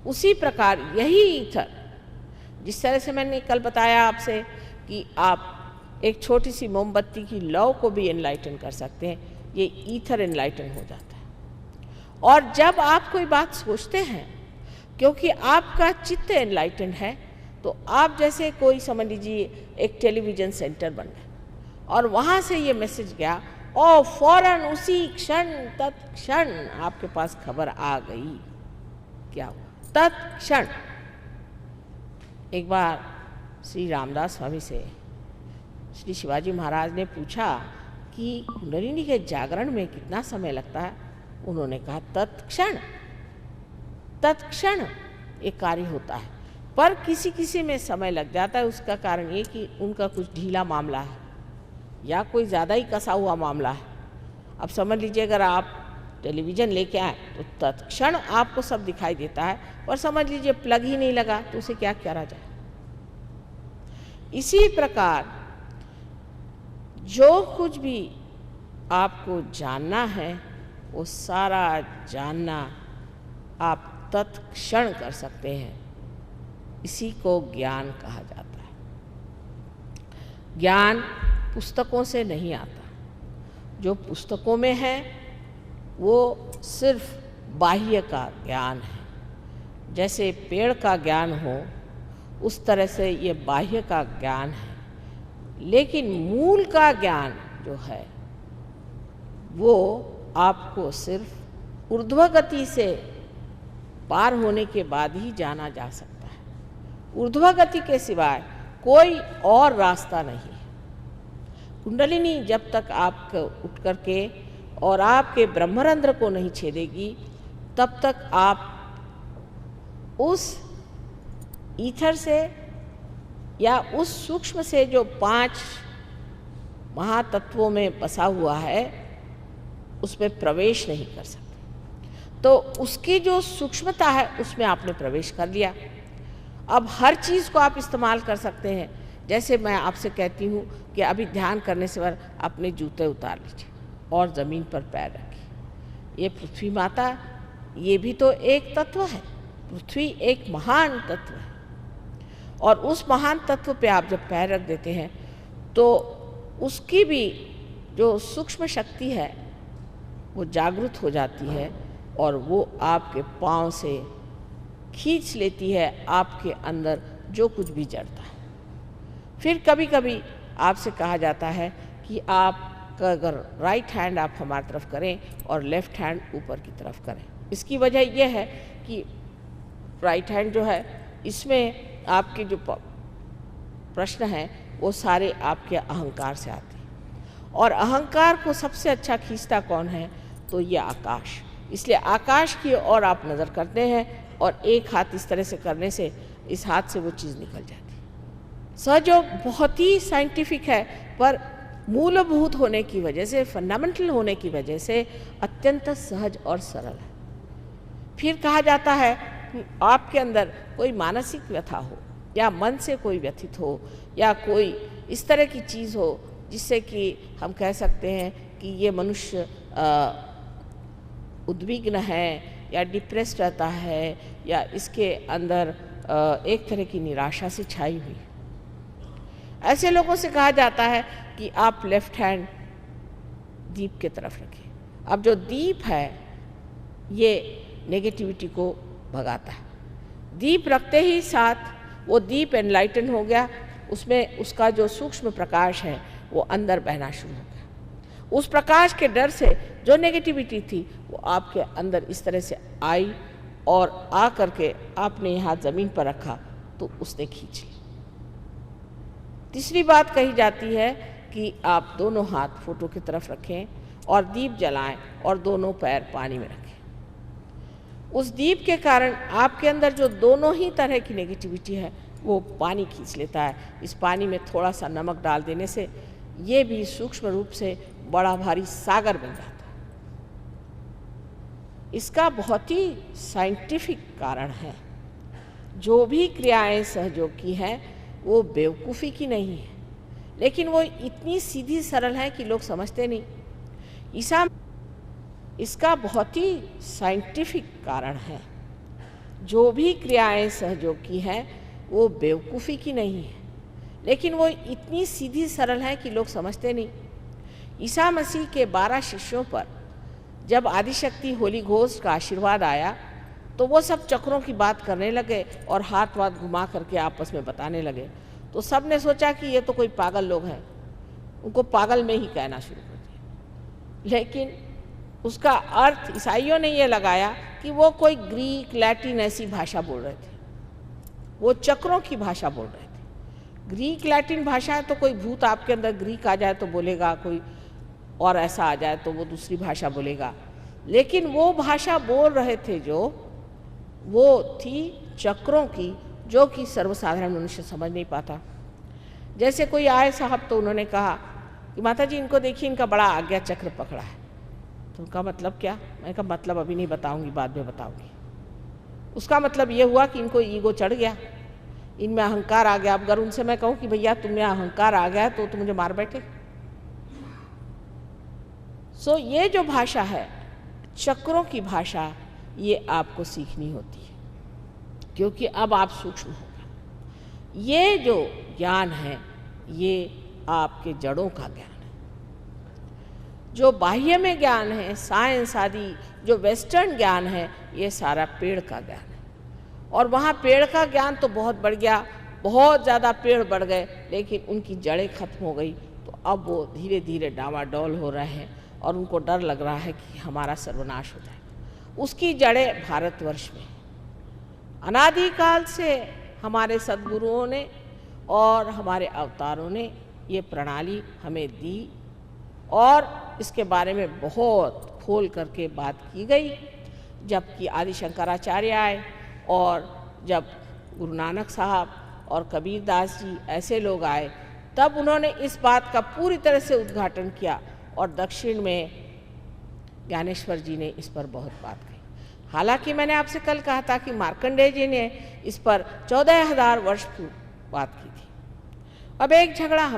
उसी प्रकार यही ईथर, जिस तरह से मैंने कल बताया आपसे कि आप एक छोटी सी मोमबत्ती की लौ को भी एनलाइटन कर सकते हैं, ये ईथर एनलाइटन हो जाता है। और जब आप कोई बात सोचते हैं, क्योंकि आपका चित्त एनलाइटन है, तो आप जैसे कोई समझ लीजिए एक टेलीविज़न सेंटर बन गए और वहाँ से ये मैसेज गया और फौरन उसी क्षण तत्क्षण आपके पास खबर आ गई। क्या हुआ? तत्क्षण। एक बार श्री रामदास स्वामी से श्री शिवाजी महाराज ने पूछा कि कुंडलिनी के जागरण में कितना समय लगता है? उन्होंने कहा तत्क्षण। तत्क्षण एक कार्य होता है, पर किसी किसी में समय लग जाता है। उसका कारण ये कि उनका कुछ ढीला मामला है या कोई ज़्यादा ही कसा हुआ मामला है। अब समझ लीजिए अगर आप टेलीविज़न लेके आए तो तत्क्षण आपको सब दिखाई देता है, और समझ लीजिए प्लग ही नहीं लगा तो उसे क्या करा जाए। इसी प्रकार जो कुछ भी आपको जानना है वो सारा जानना आप तत्क्षण कर सकते हैं। इसी को ज्ञान कहा जाता है। ज्ञान पुस्तकों से नहीं आता। जो पुस्तकों में है वो सिर्फ बाह्य का ज्ञान है। जैसे पेड़ का ज्ञान हो उस तरह से ये बाह्य का ज्ञान है, लेकिन मूल का ज्ञान जो है वो आपको सिर्फ ऊर्ध्व गति से पार होने के बाद ही जाना जा सकता है। ऊर्ध्व गति के सिवाय कोई और रास्ता नहीं है। कुंडलिनी जब तक आप उठ करके और आपके ब्रह्मरंध्र को नहीं छेदेगी, तब तक आप उस ईथर से या उस सूक्ष्म से जो 5 महातत्वों में बसा हुआ है उसमें प्रवेश नहीं कर सकते। तो उसकी जो सूक्ष्मता है उसमें आपने प्रवेश कर लिया। अब हर चीज़ को आप इस्तेमाल कर सकते हैं। जैसे मैं आपसे कहती हूँ कि अभी ध्यान करने से बाद अपने जूते उतार लीजिए और ज़मीन पर पैर रखिए। ये पृथ्वी माता, ये भी तो एक तत्व है। पृथ्वी एक महान तत्व है, और उस महान तत्व पे आप जब पैर रख देते हैं तो उसकी भी जो सूक्ष्म शक्ति है वो जागृत हो जाती है, और वो आपके पाँव से खींच लेती है आपके अंदर जो कुछ भी जड़ता है। फिर कभी कभी आपसे कहा जाता है कि आप अगर राइट हैंड आप हमारी तरफ करें और लेफ्ट हैंड ऊपर की तरफ करें। इसकी वजह यह है कि राइट हैंड जो है इसमें आपके जो प्रश्न हैं वो सारे आपके अहंकार से आते हैं, और अहंकार को सबसे अच्छा खींचता कौन है? तो ये आकाश। इसलिए आकाश की ओर आप नज़र करते हैं और एक हाथ इस तरह से करने से इस हाथ से वो चीज़ निकल जाती है। सहयोग बहुत ही साइंटिफिक है, पर मूलभूत होने की वजह से, फंडामेंटल होने की वजह से अत्यंत सहज और सरल है। फिर कहा जाता है कि आपके अंदर कोई मानसिक व्यथा हो या मन से कोई व्यथित हो या कोई इस तरह की चीज़ हो जिससे कि हम कह सकते हैं कि ये मनुष्य उद्विग्न है या डिप्रेस्ड रहता है या इसके अंदर एक तरह की निराशा से छाई हुई, ऐसे लोगों से कहा जाता है कि आप लेफ्ट हैंड दीप की तरफ रखें। अब जो दीप है ये नेगेटिविटी को भगाता है। दीप रखते ही साथ वो दीप एनलाइटन हो गया, उसमें उसका जो सूक्ष्म प्रकाश है वो अंदर बहना शुरू हो गया। उस प्रकाश के डर से जो नेगेटिविटी थी वो आपके अंदर इस तरह से आई, और आ करके आपने यहाँ ज़मीन पर रखा तो उसने खींच ली। तीसरी बात कही जाती है कि आप दोनों हाथ फोटो की तरफ रखें और दीप जलाएं और दोनों पैर पानी में रखें। उस दीप के कारण आपके अंदर जो दोनों ही तरह की नेगेटिविटी है वो पानी खींच लेता है। इस पानी में थोड़ा सा नमक डाल देने से ये भी सूक्ष्म रूप से बड़ा भारी सागर बन जाता है। इसका बहुत ही साइंटिफिक कारण है। जो भी क्रियाएं सहयोग की हैं वो बेवकूफ़ी की नहीं है, लेकिन वो इतनी सीधी सरल है कि लोग समझते नहीं। इसका बहुत ही साइंटिफिक कारण है। जो भी क्रियाएं सहयोग की हैं वो बेवकूफ़ी की नहीं है, लेकिन वो इतनी सीधी सरल है कि लोग समझते नहीं। ईसा मसीह के 12 शिष्यों पर जब आदिशक्ति होली घोस्ट का आशीर्वाद आया तो वो सब चक्रों की बात करने लगे और हाथ वाथ घुमा करके आपस में बताने लगे। तो सब ने सोचा कि ये तो कोई पागल लोग हैं, उनको पागल में ही कहना शुरू कर दिया। लेकिन उसका अर्थ ईसाइयों ने ये लगाया कि वो कोई ग्रीक लैटिन ऐसी भाषा बोल रहे थे, वो चक्रों की भाषा बोल रहे थे। ग्रीक लैटिन भाषा है तो कोई भूत आपके अंदर ग्रीक आ जाए तो बोलेगा, कोई और ऐसा आ जाए तो वो दूसरी भाषा बोलेगा। लेकिन वो भाषा बोल रहे थे जो वो थी चक्रों की, जो कि सर्वसाधारण मनुष्य समझ नहीं पाता। जैसे कोई आए साहब तो उन्होंने कहा कि माता जी इनको देखिए, इनका बड़ा आज्ञा चक्र पकड़ा है। तो उनका मतलब क्या? मैं कहा मतलब अभी नहीं बताऊंगी, बाद में बताऊंगी। उसका मतलब ये हुआ कि इनको ईगो चढ़ गया, इनमें अहंकार आ गया। अब अगर उनसे मैं कहूँ कि भैया तुम्हें अहंकार आ गया तो मुझे मार बैठे। सो ये जो भाषा है, चक्रों की भाषा, ये आपको सीखनी होती है, क्योंकि अब आप सूक्ष्म हो गए। ये जो ज्ञान है ये आपके जड़ों का ज्ञान है। जो बाह्य में ज्ञान है, साइंस आदि जो वेस्टर्न ज्ञान है, ये सारा पेड़ का ज्ञान है। और वहाँ पेड़ का ज्ञान तो बहुत बढ़ गया, बहुत ज़्यादा पेड़ बढ़ गए, लेकिन उनकी जड़ें खत्म हो गई। तो अब वो धीरे धीरे डामाडोल हो रहे हैं और उनको डर लग रहा है कि हमारा सर्वनाश हो जाए। उसकी जड़ें भारतवर्ष में अनादिकाल से हमारे सद्गुरुओं ने और हमारे अवतारों ने ये प्रणाली हमें दी और इसके बारे में बहुत खोल करके बात की गई। जबकि आदि शंकराचार्य आए और जब गुरु नानक साहब और कबीर दास जी ऐसे लोग आए, तब उन्होंने इस बात का पूरी तरह से उद्घाटन किया और दक्षिण में ज्ञानेश्वर जी ने इस पर बहुत बात कही। हालांकि मैंने आपसे कल कहा था कि मार्कंडेय जी ने इस पर 14,000 वर्ष पूर्व बात की थी। अब एक झगड़ा हमें